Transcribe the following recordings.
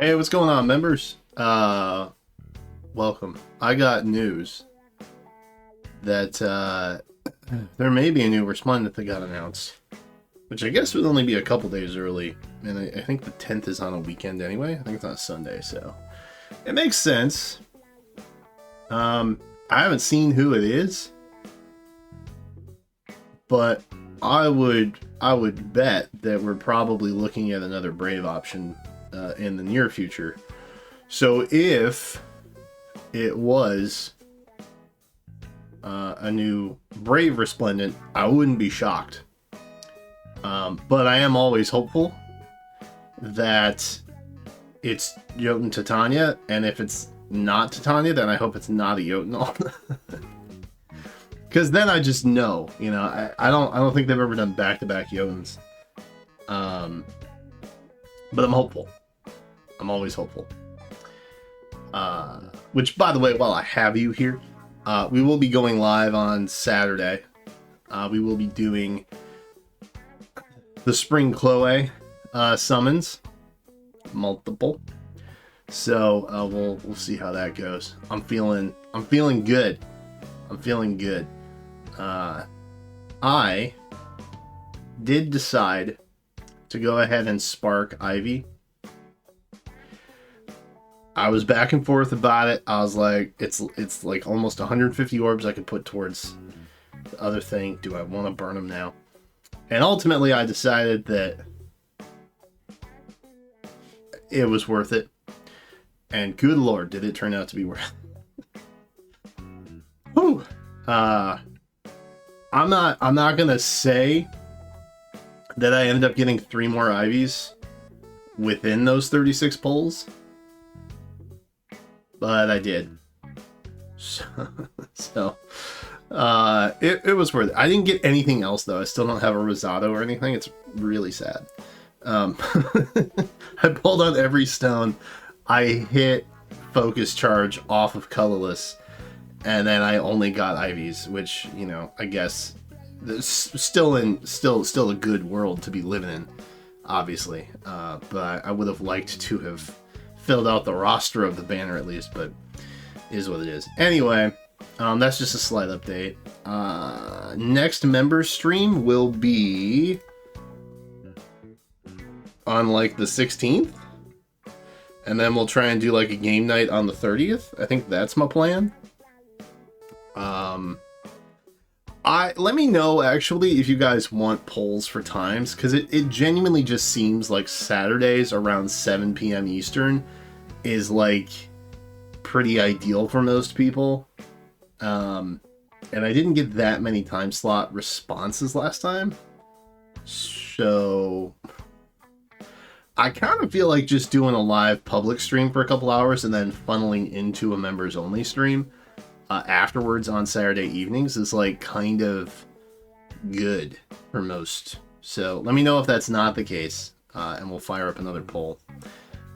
Hey, what's going on, members? Welcome. I got news that there may be a new Resplendent that got announced, which I guess would only be a couple days early, and I think the 10th is on a weekend anyway. I think it's on a Sunday, so it makes sense. I haven't seen who it is, but I would bet that we're probably looking at another Brave option in the near future. So if it was a new Brave Resplendent, I wouldn't be shocked. But I am always hopeful that it's Jotun Titania, and if it's not Titania, then I hope it's not a Jotun. Because then I just know, I don't think they've ever done back-to-back Jotuns. But I'm hopeful. I'm always hopeful. Which, by the way, while I have you here, we will be going live on Saturday. We will be doing the Spring Chloe summons, multiple. So we'll see how that goes. I'm feeling good. I'm feeling good. I did decide to go ahead and spark Ivy. I was back and forth about it. I was like, it's like almost 150 orbs I could put towards the other thing. Do I want to burn them now? And ultimately, I decided that it was worth it. And good lord, did it turn out to be worth it. Whew. I'm not gonna say that I ended up getting 3 more Ivies within those 36 pulls, but I did. So it was worth it. I didn't get anything else though. I still don't have a Rosado or anything. It's really sad. I pulled on every stone. I hit focus charge off of colorless, and then I only got Ivies, which, I guess still a good world to be living in, obviously. But I would have liked to have filled out the roster of the banner at least, but it is what it is. Anyway, that's just a slight update. Next member stream will be on like the 16th. And then we'll try and do like a game night on the 30th. I think that's my plan. Let me know actually if you guys want polls for times, because it genuinely just seems like Saturdays around 7 p.m. Eastern is like pretty ideal for most people. And I didn't get that many time slot responses last time. So I kind of feel like just doing a live public stream for a couple hours and then funneling into a members only stream afterwards on Saturday evenings is like kind of good for most. So let me know if that's not the case, and we'll fire up another poll.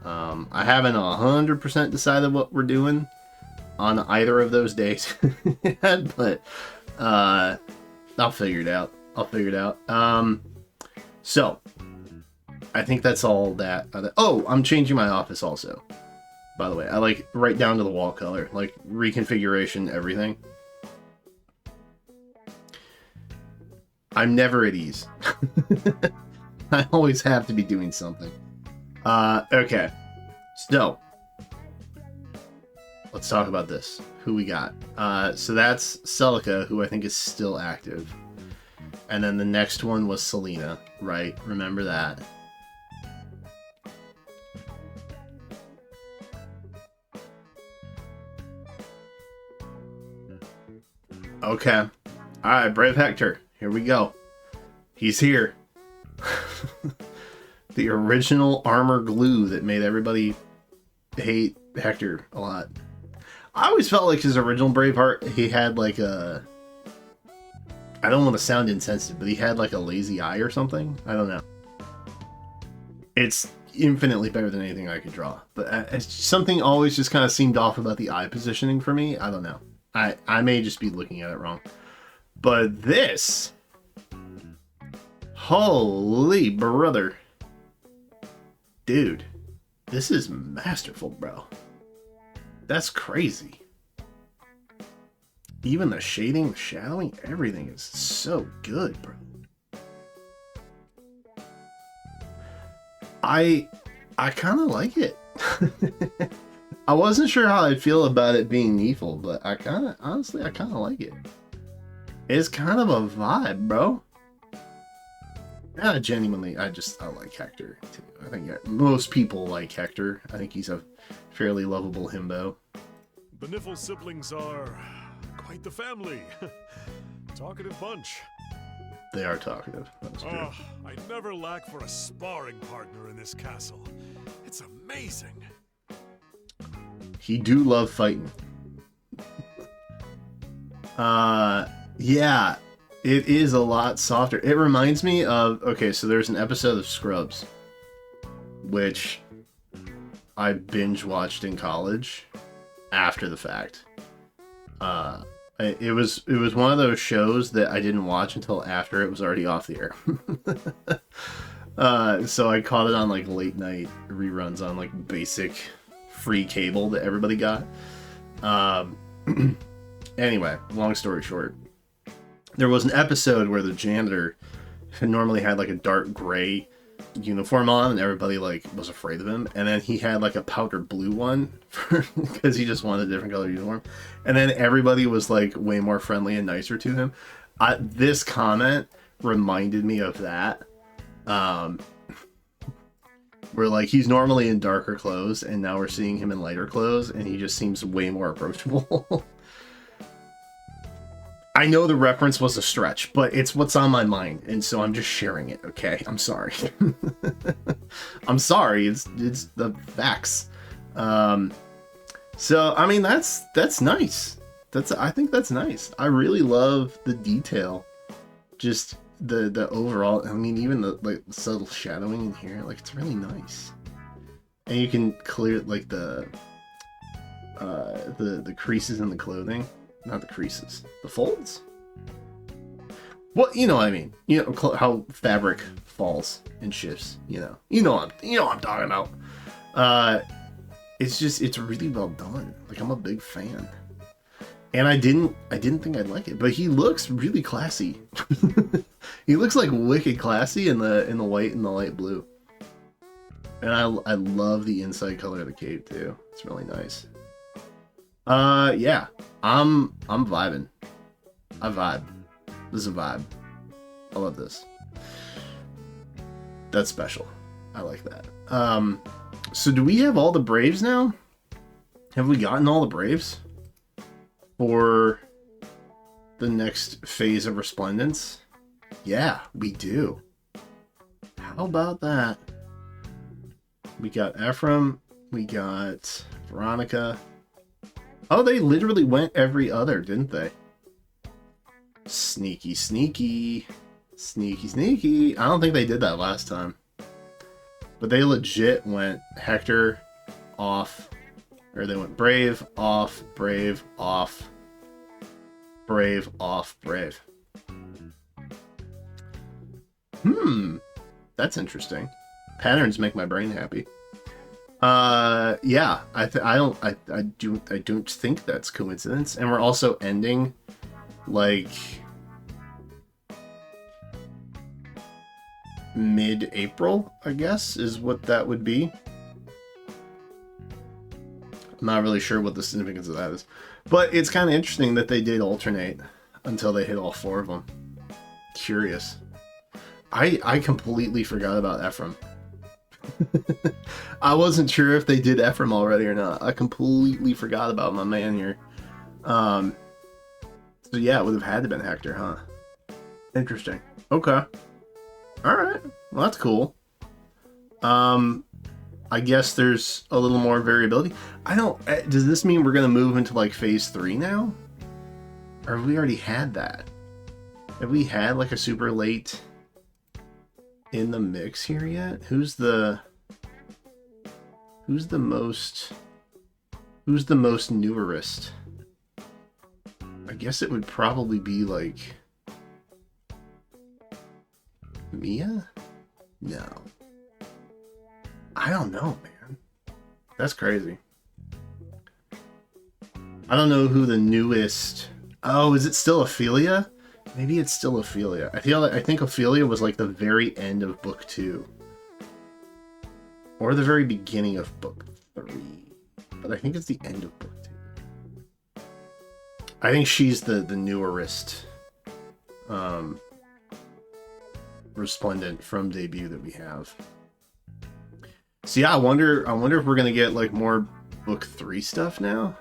I haven't 100% decided what we're doing on either of those days yet, but I'll figure it out. So I think that's all that. Oh, I'm changing my office also. By the way, I like right down to the wall color, like reconfiguration, everything. I'm never at ease. I always have to be doing something. Okay. So let's talk about this. Who we got? So that's Celica, who I think is still active. And then the next one was Selena, right? Remember that. Okay. Alright, Brave Hector. Here we go. He's here. The original armor glue that made everybody hate Hector a lot. I always felt like his original Braveheart, he had like a... I don't want to sound insensitive, but he had like a lazy eye or something. I don't know. It's infinitely better than anything I could draw. But something always just kind of seemed off about the eye positioning for me. I don't know. I may just be looking at it wrong. But this... Holy brother. Dude. This is masterful, bro. That's crazy. Even the shading, the shadowing, everything is so good, bro. I kind of like it. I wasn't sure how I'd feel about it being Neeful, but honestly, I kind of like it. It's kind of a vibe, bro. Yeah, genuinely, I like Hector too. I think most people like Hector. I think he's a fairly lovable himbo. The Niffle siblings are quite the family. Talkative bunch. They are talkative. That's true. I never lack for a sparring partner in this castle. It's amazing. He do love fighting. Yeah, it is a lot softer. It reminds me of, okay, so there's an episode of Scrubs, which I binge watched in college after the fact. It was one of those shows that I didn't watch until after it was already off the air. So I caught it on like late night reruns on like basic free cable that everybody got. Anyway, long story short, there was an episode where the janitor normally had like a dark gray uniform on and everybody like was afraid of him, and then he had like a powder blue one because he just wanted a different color uniform, and then everybody was like way more friendly and nicer to him. This comment reminded me of that, where like he's normally in darker clothes and now we're seeing him in lighter clothes and he just seems way more approachable. I know the reference was a stretch, but it's what's on my mind, and so I'm just sharing it, okay? I'm sorry. I'm sorry, it's the facts. So, I mean, that's nice. I think that's nice. I really love the detail. Just the overall, I mean, even the like subtle shadowing in here, like it's really nice. And you can clear like the creases in the clothing. Not the creases. The folds? Well, you know what I mean. You know how fabric falls and shifts, you know. You know what I'm talking about. It's really well done. Like, I'm a big fan. And I didn't think I'd like it, but he looks really classy. He looks like wicked classy in the white and the light blue. And I love the inside color of the cape too. It's really nice. Yeah, I'm vibing. I vibe. This is a vibe. I love this. That's special. I like that. So do we have all the Braves now? Have we gotten all the Braves for the next phase of Resplendence? Yeah, we do. How about that? We got Ephraim. We got Veronica. Oh, they literally went every other, didn't they? Sneaky, sneaky. Sneaky, sneaky. I don't think they did that last time. But they legit went Hector off. Or they went Brave, off, Brave, off. Brave, off, Brave. That's interesting. Patterns make my brain happy. Yeah, I don't think that's coincidence. And we're also ending like mid-April, I guess, is what that would be. I'm not really sure what the significance of that is, but it's kind of interesting that they did alternate until they hit all four of them. Curious. I completely forgot about Ephraim. I wasn't sure if they did Ephraim already or not. I completely forgot about my man here. So yeah, it would have had to been Hector, huh? Interesting. Okay. Alright. Well, that's cool. I guess there's a little more variability. Does this mean we're going to move into like phase 3 now? Or have we already had that? Have we had like a super late in the mix here yet? Who's the most newerest? I guess it would probably be like Mia? No. I don't know, man. That's crazy. I don't know who the newest... Oh, is it still Ophelia? Maybe it's still Ophelia. I think Ophelia was like the very end of book 2. Or the very beginning of book 3. But I think it's the end of book 2. I think she's the newerest Resplendent from debut that we have. So yeah, I wonder if we're gonna get like more book 3 stuff now.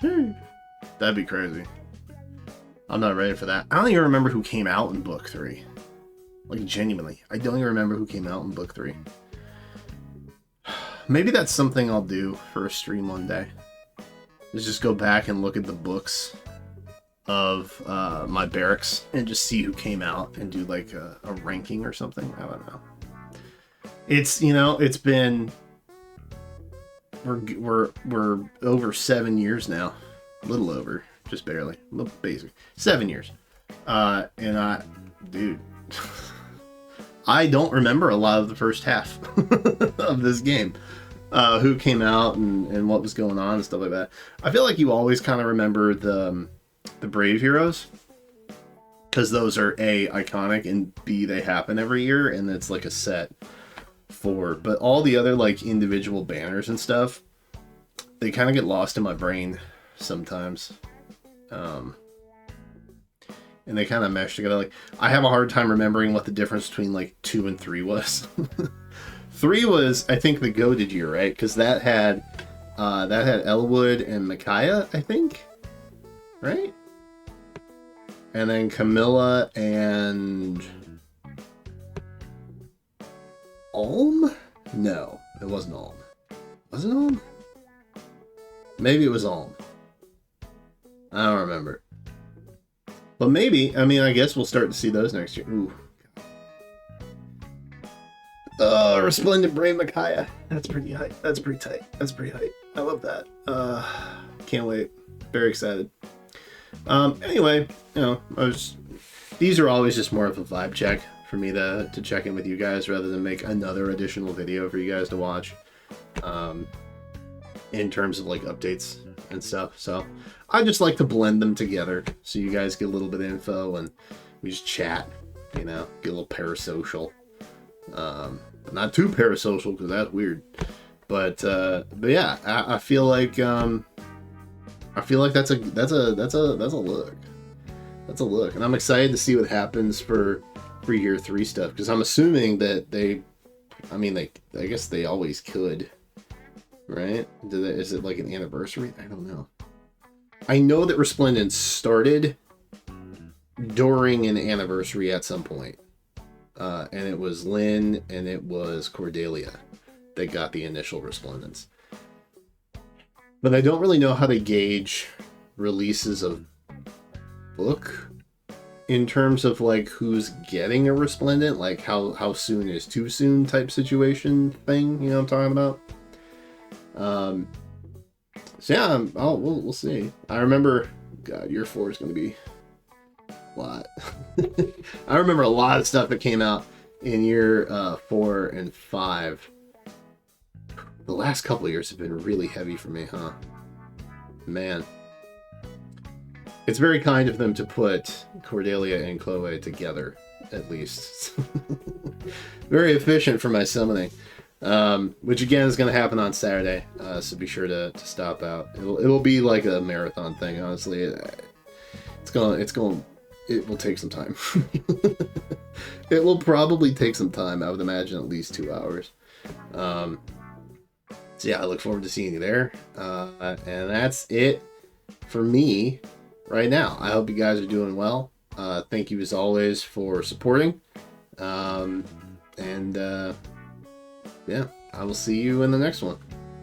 That'd be crazy. I'm not ready for that. I don't even remember who came out in book 3. Like, genuinely. I don't even remember who came out in book 3. Maybe that's something I'll do for a stream one day. Is just go back and look at the books of my barracks and just see who came out and do like a ranking or something. I don't know. It's, you know, it's been... We're over 7 years now. A little over. Just barely. A little basic. 7 years. And dude, I don't remember a lot of the first half of this game. Who came out and what was going on and stuff like that. I feel like you always kind of remember the Brave Heroes. Because those are A, iconic, and B, they happen every year, and it's like a set for. But all the other like individual banners and stuff, they kind of get lost in my brain sometimes. And they kind of mesh together. Like, I have a hard time remembering what the difference between like 2 and 3 was. 3 was, I think, the goated year, right? Because that had Elwood and Micaiah, I think, right? And then Camilla and Ulm? No, it wasn't Ulm. Was it Ulm? Maybe it was Ulm. I don't remember. But maybe, I mean, I guess we'll start to see those next year. Ooh. Oh, Resplendent Brave Micaiah. That's pretty high. That's pretty tight. That's pretty hype. I love that. Can't wait. Very excited. Anyway, you know, these are always just more of a vibe check for me to check in with you guys rather than make another additional video for you guys to watch. In terms of like updates and stuff. So I just like to blend them together so you guys get a little bit of info and we just chat, you know, get a little parasocial. Not too parasocial because that's weird. But yeah, I feel like that's a look. That's a look. And I'm excited to see what happens for year 3 stuff because I'm assuming that I guess they always could. Right? Is it like an anniversary? I don't know. I know that Resplendent started during an anniversary at some point. And it was Lynn and it was Cordelia that got the initial Resplendence. But I don't really know how to gauge releases of book in terms of like who's getting a Resplendent, like how soon is too soon type situation thing, you know what I'm talking about? So yeah, we'll see. I remember, God, year 4 is going to be a lot. I remember a lot of stuff that came out in year 4 and 5. The last couple of years have been really heavy for me, huh? Man. It's very kind of them to put Cordelia and Chloe together, at least. Very efficient for my summoning. Which again is going to happen on Saturday, so be sure to stop out. It'll be like a marathon thing, honestly. It will take some time. It will probably take some time. I would imagine at least 2 hours. So yeah, I look forward to seeing you there. And that's it for me right now. I hope you guys are doing well. Thank you as always for supporting. Yeah, I will see you in the next one.